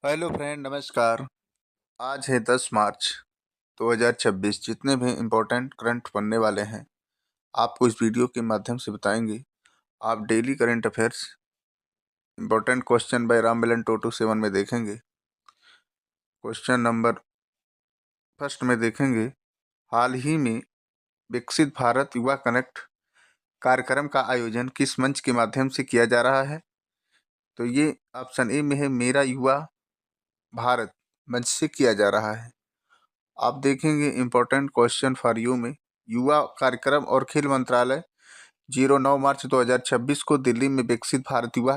Hello friend, नमस्कार। आज है 10 मार्च 2026। जितने भी इम्पोर्टेंट करंट बनने वाले हैं आपको इस वीडियो के माध्यम से बताएंगे। आप daily current affairs important question by Ram Milan 227 में देखेंगे। क्वेश्चन नंबर फर्स्ट में देखेंगे, हाल ही में विकसित भारत युवा कनेक्ट कार्यक्रम का आयोजन किस मंच के माध्यम से किया जा रहा है? तो ये ऑप्शन ए में है, मेरा युवा भारत मंच से किया जा रहा है। आप देखेंगे इम्पोर्टेंट क्वेश्चन फॉर यू में, युवा कार्यक्रम और खेल मंत्रालय 09 मार्च 2026 को दिल्ली में विकसित भारत युवा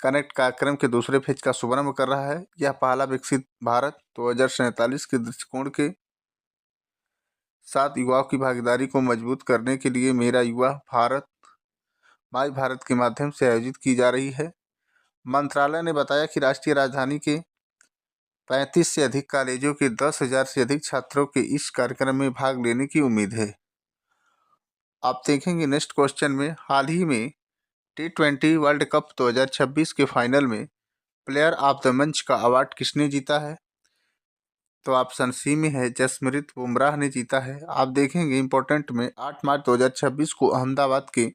कनेक्ट कार्यक्रम के दूसरे फेज का शुभारंभ कर रहा है। यह पहला विकसित भारत 2047 के दृष्टिकोण के साथ युवाओं की भागीदारी को मजबूत करने के लिए मेरा युवा भारत माई भारत के माध्यम से आयोजित की जा रही है। मंत्रालय ने बताया कि राष्ट्रीय राजधानी के 35 से अधिक कॉलेजों के 10,000 से अधिक छात्रों के इस कार्यक्रम में भाग लेने की उम्मीद है। आप देखेंगे नेक्स्ट क्वेश्चन में, हाल ही में T20 वर्ल्ड कप 2026 के फाइनल में प्लेयर ऑफ द मंच का अवार्ड किसने जीता है? तो ऑप्शन सी में है, जसप्रीत बुमराह ने जीता है। आप देखेंगे इंपॉर्टेंट में, 8 मार्च 2026 को अहमदाबाद के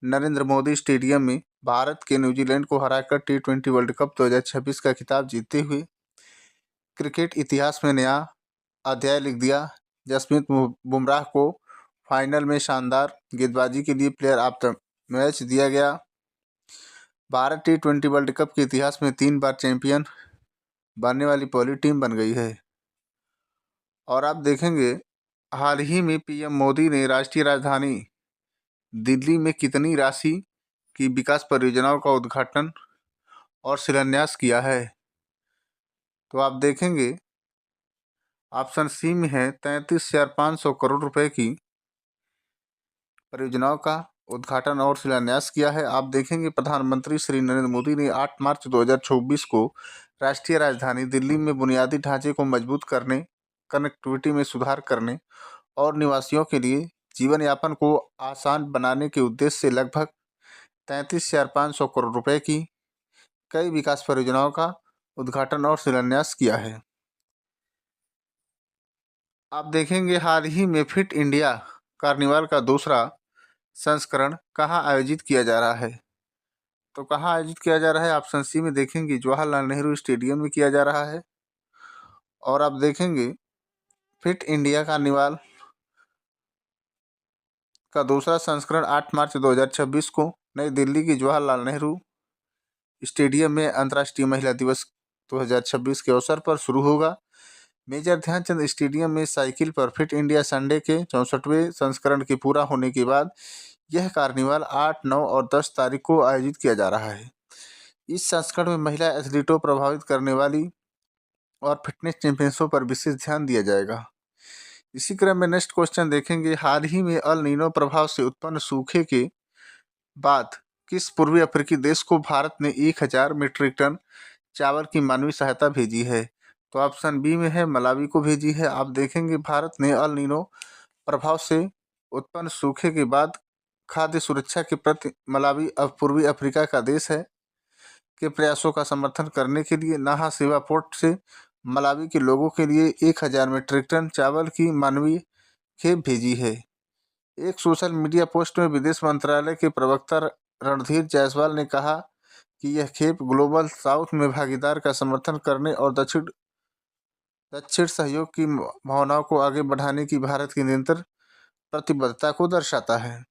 नरेंद्र मोदी स्टेडियम में भारत के न्यूजीलैंड को हराकर T20 वर्ल्ड कप 2026 का खिताब जीतते हुए क्रिकेट इतिहास में नया अध्याय लिख दिया। जसप्रीत बुमराह को फाइनल में शानदार गेंदबाजी के लिए प्लेयर ऑफ द मैच दिया गया। भारत T20 वर्ल्ड कप के इतिहास में 3 बार चैंपियन बनने वाली पहली टीम बन गई है। और आप देखेंगे, हाल ही में पीएम मोदी ने राष्ट्रीय राजधानी दिल्ली में कितनी राशि की विकास परियोजनाओं का उद्घाटन और शिलान्यास किया है? तो आप देखेंगे ऑप्शन सी में है, 33,500 करोड़ रुपए की परियोजनाओं का उद्घाटन और शिलान्यास किया है। आप देखेंगे प्रधानमंत्री श्री नरेंद्र मोदी ने 8 मार्च 2024 को राष्ट्रीय राजधानी दिल्ली में बुनियादी ढांचे को मजबूत करने, कनेक्टिविटी में सुधार करने और निवासियों के लिए जीवन यापन को आसान बनाने के उद्देश्य से लगभग 33,500 करोड़ रुपए की कई विकास परियोजनाओं का उद्घाटन और शिलान्यास किया है। आप देखेंगे, हाल ही में फिट इंडिया कार्निवाल का दूसरा संस्करण कहाँ आयोजित किया जा रहा है? तो कहाँ आयोजित किया जा रहा है? ऑप्शन सी में देखेंगे, जवाहरलाल नेहरू स्टेडियम में किया जा रहा है। और आप देखेंगे फिट इंडिया कार्निवाल का दूसरा संस्करण 8 मार्च 2026 को नई दिल्ली की जवाहरलाल नेहरू स्टेडियम में अंतर्राष्ट्रीय महिला दिवस 2026 के अवसर पर शुरू होगा। मेजर ध्यानचंद स्टेडियम में साइकिल पर फिट इंडिया संडे के 64वें संस्करण के पूरा होने के बाद यह कार्निवाल 8, 9 और 10 तारीख को आयोजित किया जा रहा है। इस संस्करण में महिला एथलीटों प्रभावित करने वाली और फिटनेस चैंपियनशिप पर विशेष ध्यान दिया जाएगा। इसी क्रम में नेक्स्ट क्वेश्चन देखेंगे, हाल ही में अल नीनो प्रभाव से उत्पन्न सूखे के बाद किस पूर्वी अफ्रीकी देश को भारत ने 1,000 मीट्रिक टन चावल की मानवीय सहायता भेजी है? तो ऑप्शन बी में है, मलावी को भेजी है। आप देखेंगे भारत ने अल नीनो प्रभाव से उत्पन्न सूखे के बाद खाद्य सुरक्षा के प्रति मलावी अब पूर्वी अफ्रीका का देश है के प्रयासों का समर्थन करने के लिए नाहा सेवा पोर्ट से मलावी के लोगों के लिए 1,000 मीट्रिक टन चावल की मानवीय खेप भेजी है। एक सोशल मीडिया पोस्ट में विदेश मंत्रालय के प्रवक्ता रणधीर जायसवाल ने कहा कि यह खेप ग्लोबल साउथ में भागीदार का समर्थन करने और दक्षिण दक्षिण सहयोग की भावनाओं को आगे बढ़ाने की भारत की निरंतर प्रतिबद्धता को दर्शाता है।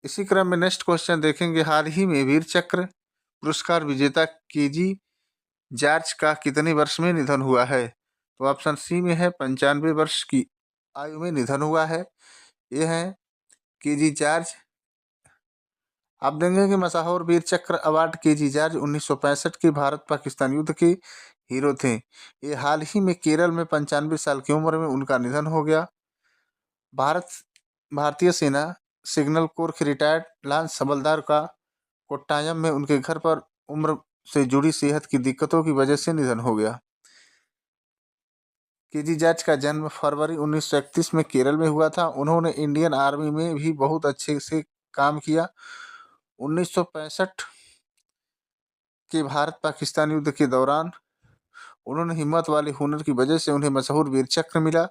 इसी क्रम में नेक्स्ट क्वेश्चन देखेंगे, हाल ही में वीर चक्र पुरस्कार विजेता केजी जॉर्ज का कितने वर्ष में निधन हुआ है? तो ऑप्शन सी में है, 95 वर्ष की आयु में निधन हुआ है। ये है केजी जॉर्ज। आप देखेंगे कि मशहूर वीर चक्र अवार्ड केजी जॉर्ज 1965 के भारत पाकिस्तान युद्ध के हीरो थे। ये हाल ही में केरल में 95 साल की उम्र में उनका निधन हो गया। भारतीय सेना सिग्नल कोर के रिटायर्ड लांस हवलदार का कोट्टायम में उनके घर पर उम्र से जुड़ी सेहत की दिक्कतों की वजह से निधन हो गया। केजी जॉर्ज का जन्म फरवरी 1931 में केरल में हुआ था। उन्होंने इंडियन आर्मी में भी बहुत अच्छे से काम किया। 1965 कि भारत पाकिस्तान युद्ध के दौरान उन्होंने हिम्मत वाले हुनर की वजह से उन्हें मशहूर वीर चक्र मिला,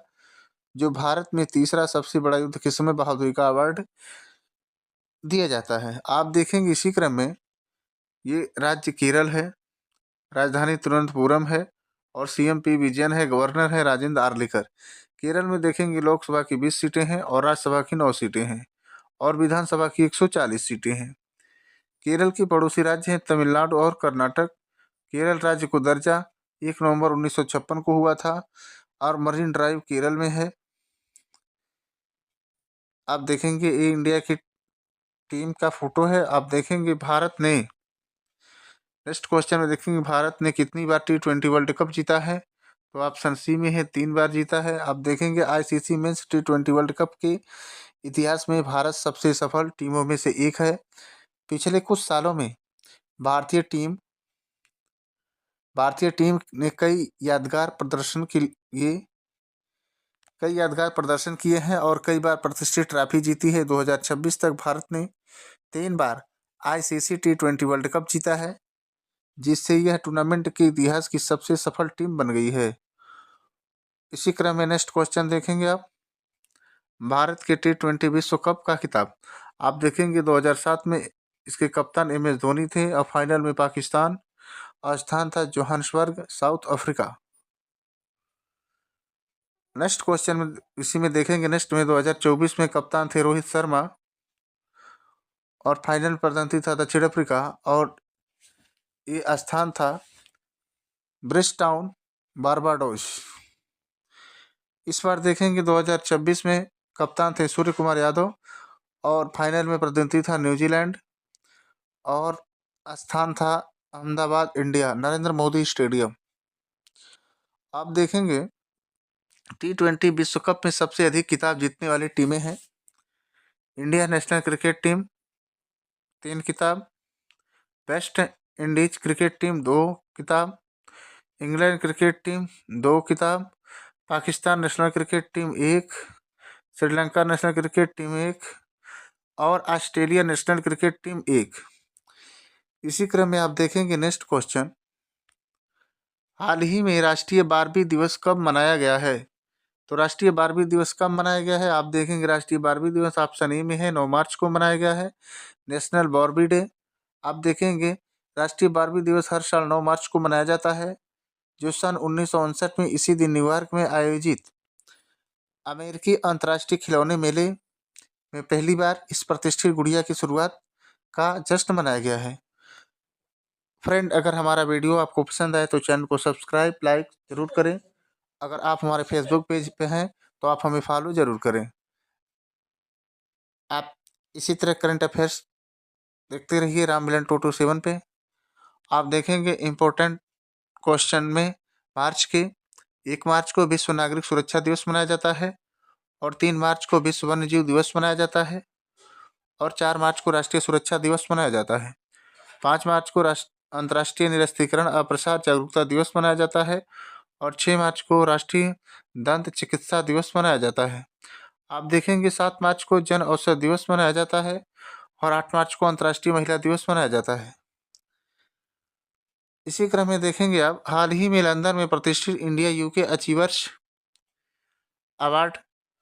जो भारत में तीसरा सबसे बड़ा युद्ध के समय बहादुरी का अवार्ड दिया जाता है। आप देखेंगे इसी क्रम में ये राज्य केरल है, राजधानी तिरुवनंतपुरम है और सीएम पी विजयन है, गवर्नर है राजेंद्र आर्लेकर। केरल में देखेंगे लोकसभा की 20 सीटें हैं और राज्यसभा की 9 सीटें हैं और विधानसभा की 140 सीटें हैं। केरल के पड़ोसी राज्य हैं तमिलनाडु और कर्नाटक। केरल राज्य को दर्जा 1 नवंबर 1956 को हुआ था और मरीन ड्राइव केरल में है। आप देखेंगे ये इंडिया की टीम का फोटो है। आप देखेंगे भारत ने, नेक्स्ट क्वेश्चन में देखेंगे भारत ने कितनी बार T20 वर्ल्ड कप जीता है, तो ऑप्शन सी में है 3 बार जीता है। आप देखेंगे ICC men's T20 world cup के इतिहास में भारत सबसे सफल टीमों में से एक है। पिछले कुछ सालों में भारतीय टीम ने कई यादगार प्रदर्शन किए हैं और कई बार प्रतिष्ठित ट्रॉफी जीती है। 2026 तक भारत ने 3 बार आईसीसी T20 वर्ल्ड कप जीता है, जिससे यह टूर्नामेंट के इतिहास की सबसे सफल टीम बन गई है। इसी क्रम में नेक्स्ट क्वेश्चन देखेंगे आप, भारत के T20 विश्व कप का खिताब आप देखेंगे 2007 में इसके कप्तान MS धोनी थे और फाइनल में पाकिस्तान और स्थान था Johannesburg, south Africa. Next question में इसी में देखेंगे, नेक्स्ट में 2024 में कप्तान थे रोहित शर्मा और फाइनल प्रदर्शी था दक्षिण अफ्रीका और ये स्थान था ब्रिजटाउन, बारबाडोस। इस बार देखेंगे 2026 में कप्तान थे सूर्य कुमार यादव और फाइनल में प्रतिनिधि था न्यूजीलैंड और स्थान था अहमदाबाद, इंडिया, नरेंद्र मोदी स्टेडियम। आप देखेंगे T20 विश्व कप में सबसे अधिक खिताब जीतने वाली टीमें हैं इंडिया नेशनल क्रिकेट टीम 3 खिताब, वेस्ट इंडीज क्रिकेट टीम 2 खिताब, इंग्लैंड क्रिकेट टीम 2 खिताब, Pakistan national cricket team 1, Sri Lanka national cricket team 1 और ऑस्ट्रेलिया नेशनल क्रिकेट टीम 1। इसी क्रम में आप देखेंगे नेक्स्ट क्वेश्चन, हाल ही में राष्ट्रीय बारबी दिवस कब मनाया गया है, तो राष्ट्रीय बारबी दिवस कब मनाया गया है। आप देखेंगे राष्ट्रीय बारबी दिवस ऑप्शन ए में है 9 मार्च को मनाया गया है, नेशनल बारबी डे। आप देखेंगे राष्ट्रीय बारबी दिवस हर साल 9 मार्च को मनाया जाता है, जो सन 1959 में इसी दिन न्यूयॉर्क में आयोजित अमेरिकी अंतर्राष्ट्रीय खिलौने मेले में पहली बार इस प्रतिष्ठित गुड़िया की शुरुआत का जश्न मनाया गया है। फ्रेंड, अगर हमारा वीडियो आपको पसंद आए तो चैनल को सब्सक्राइब लाइक जरूर करें। अगर आप हमारे फेसबुक पेज पे हैं तो आप हमें फॉलो जरूर करें। आप इसी तरह करंट अफेयर्स देखते रहिए राम मिलन 227 पे। आप देखेंगे इम्पोर्टेंट क्वेश्चन में मार्च के 1 मार्च को विश्व नागरिक सुरक्षा दिवस मनाया जाता है और 3 मार्च को विश्व वन्य जीव दिवस मनाया जाता है और 4 मार्च को राष्ट्रीय सुरक्षा दिवस मनाया जाता है। 5 मार्च को अंतर्राष्ट्रीय निरस्त्रीकरण अप्रसार जागरूकता दिवस मनाया जाता है और 6 मार्च को राष्ट्रीय दंत चिकित्सा दिवस मनाया जाता है। आप देखेंगे 7 मार्च को जन औषधि दिवस मनाया जाता है और 8 मार्च को अंतर्राष्ट्रीय महिला दिवस मनाया जाता है। इसी क्रम में देखेंगे आप, हाल ही में लंदन में प्रतिष्ठित इंडिया यूके अचीवर्स अवार्ड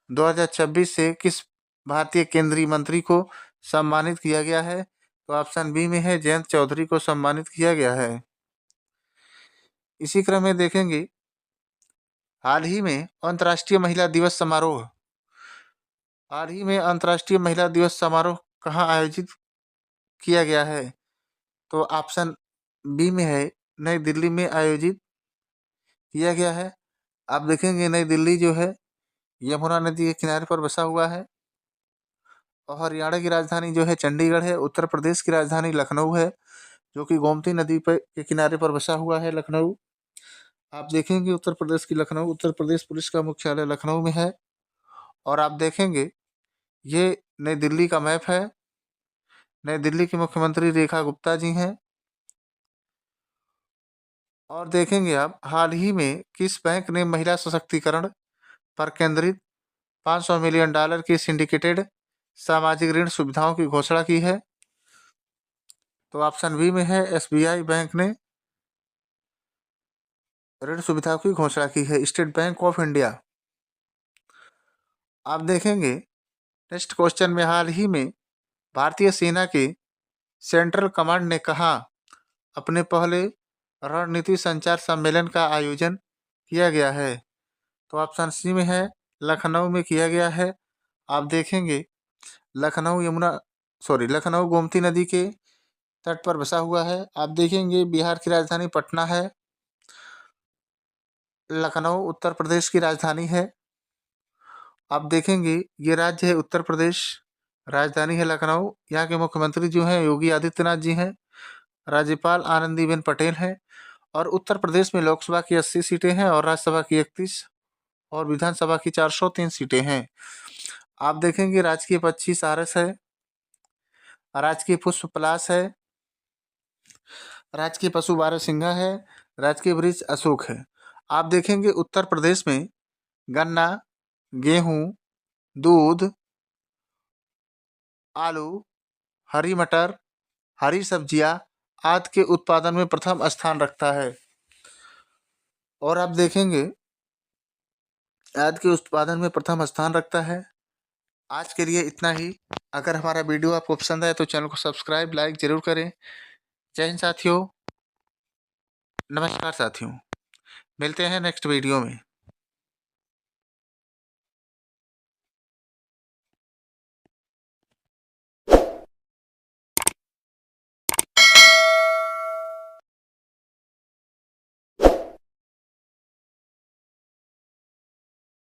2026 से किस भारतीय केंद्रीय मंत्री को सम्मानित किया गया है, तो ऑप्शन बी में है जयंत चौधरी को सम्मानित किया गया है। इसी क्रम में देखेंगे हाल ही में अंतर्राष्ट्रीय महिला दिवस समारोह कहाँ आयोजित किया गया है, तो ऑप्शन बी में है नई दिल्ली में आयोजित किया गया है। आप देखेंगे नई दिल्ली जो है यमुना नदी के किनारे पर बसा हुआ है और हरियाणा की राजधानी जो है चंडीगढ़ है। उत्तर प्रदेश की राजधानी लखनऊ है, जो कि गोमती नदी पर के किनारे पर बसा हुआ है लखनऊ। आप देखेंगे उत्तर प्रदेश की लखनऊ, उत्तर प्रदेश पुलिस का मुख्यालय लखनऊ में है। और आप देखेंगे ये नई दिल्ली का मैप है। नई दिल्ली की मुख्यमंत्री रेखा गुप्ता जी हैं। और देखेंगे आप हाल ही में किस बैंक ने महिला सशक्तिकरण पर केंद्रित $500 मिलियन की सिंडिकेटेड सामाजिक ऋण सुविधाओं की घोषणा की है, तो ऑप्शन बी में है SBI बैंक ने ऋण सुविधा की घोषणा की है, स्टेट बैंक ऑफ इंडिया। आप देखेंगे नेक्स्ट क्वेश्चन में, हाल ही में भारतीय सेना के सेंट्रल कमांड ने कहा अपने पहले रणनीति संचार सम्मेलन का आयोजन किया गया है। तो ऑप्शन सी में है लखनऊ में किया गया है। आप देखेंगे लखनऊ गोमती नदी के तट पर बसा हुआ है। आप देखेंगे बिहार की राजधानी पटना है, लखनऊ उत्तर प्रदेश की राजधानी है। आप देखेंगे ये राज्य है उत्तर प्रदेश, राजधानी है लखनऊ। यहाँ के मुख्यमंत्री जो हैं योगी आदित्यनाथ जी हैं, राज्यपाल आनंदीबेन पटेल हैं। और उत्तर प्रदेश में लोकसभा की 80 सीटें हैं और राज्यसभा की 31 और विधानसभा की 403 सीटें हैं। आप देखेंगे राजकीय पक्षी सारस है, राजकीय पुष्प पलाश है, राजकीय पशु बारहसिंगा है, राजकीय वृक्ष अशोक है। आप देखेंगे उत्तर प्रदेश में गन्ना, गेहूं, दूध, आलू, हरी मटर, हरी सब्जियां आदि के उत्पादन में प्रथम स्थान रखता है। और आप देखेंगे आदि के उत्पादन में प्रथम स्थान रखता है। आज के लिए इतना ही। अगर हमारा वीडियो आपको पसंद आए तो चैनल को सब्सक्राइब लाइक जरूर करें। जय हिंद साथियों, नमस्कार साथियों, मिलते हैं नेक्स्ट वीडियो में।